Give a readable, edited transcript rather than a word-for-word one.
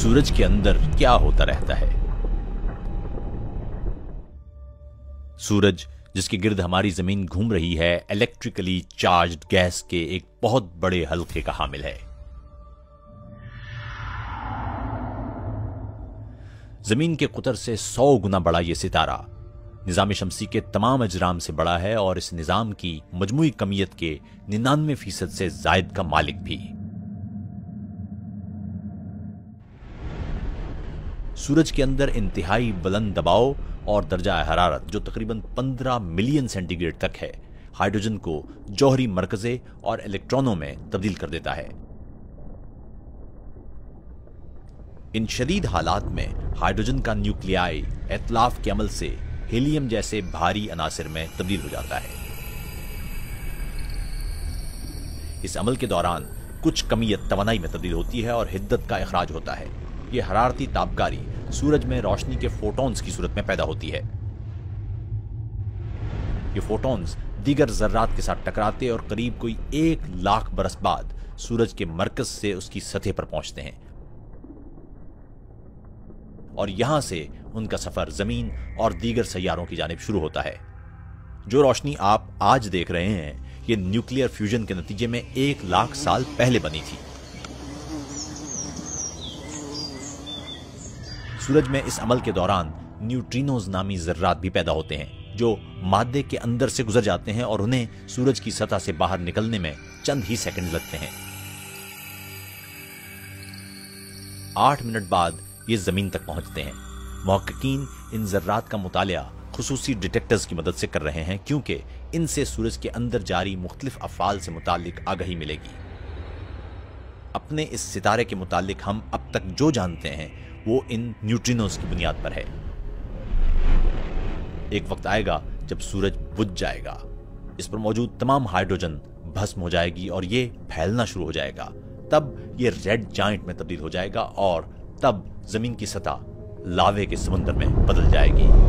सूरज के अंदर क्या होता रहता है। सूरज, जिसके गिर्द हमारी जमीन घूम रही है, इलेक्ट्रिकली चार्ज्ड गैस के एक बहुत बड़े हल्के का हामिल है। जमीन के कुतर से 100 गुना बड़ा यह सितारा निजाम शमसी के तमाम अजराम से बड़ा है और इस निजाम की मजमूई कमियत के 99% से जायद का मालिक भी। सूरज के अंदर इंतहाई बुलंद दबाव और दर्जा हरारत, जो तकरीबन 15 मिलियन सेंटीग्रेड तक है, हाइड्रोजन को जौहरी मरकजे और इलेक्ट्रॉनों में तब्दील कर देता है। इन शदीद हालात में हाइड्रोजन का न्यूक्लियाई इतलाफ के अमल से हीलियम जैसे भारी अनासिर में तब्दील हो जाता है। इस अमल के दौरान कुछ कमियत तवानाई में तब्दील होती है और हिद्दत का इखराज होता है। यह हरारती तापकारी सूरज में रोशनी के फोटॉन्स की सूरत में पैदा होती है। ये फोटॉन्स दीगर जर्रात के साथ टकराते और करीब कोई 1 लाख बरस बाद सूरज के मरकज से उसकी सतह पर पहुंचते हैं और यहां से उनका सफर जमीन और दीगर सैयारों की जानिब शुरू होता है। जो रोशनी आप आज देख रहे हैं, यह न्यूक्लियर फ्यूजन के नतीजे में 1 लाख साल पहले बनी थी। सूरज में इस अमल के दौरान न्यूट्रिनोज नामी जर्रात भी पैदा होते हैं, जो मादे के अंदर से गुजर जाते हैं और उन्हें सूरज की सतह से बाहर निकलने में चंद ही सेकंड लगते हैं। 8 मिनट बाद ये जमीन तक पहुंचते हैं। मुहक्किकीन इन जर्रात का मुतालिया खुसूसी डिटेक्टर्स की मदद से कर रहे हैं, क्योंकि इनसे सूरज के अंदर जारी मुख्तलिफ अफ़ाल से मुतालिक आगाही मिलेगी। अपने इस सितारे के मुतालिक हम अब तक जो जानते हैं वो इन न्यूट्रिनोज की बुनियाद पर है। एक वक्त आएगा जब सूरज बुझ जाएगा, इस पर मौजूद तमाम हाइड्रोजन भस्म हो जाएगी और ये फैलना शुरू हो जाएगा। तब ये रेड जायंट में तब्दील हो जाएगा और तब जमीन की सतह लावे के समुद्र में बदल जाएगी।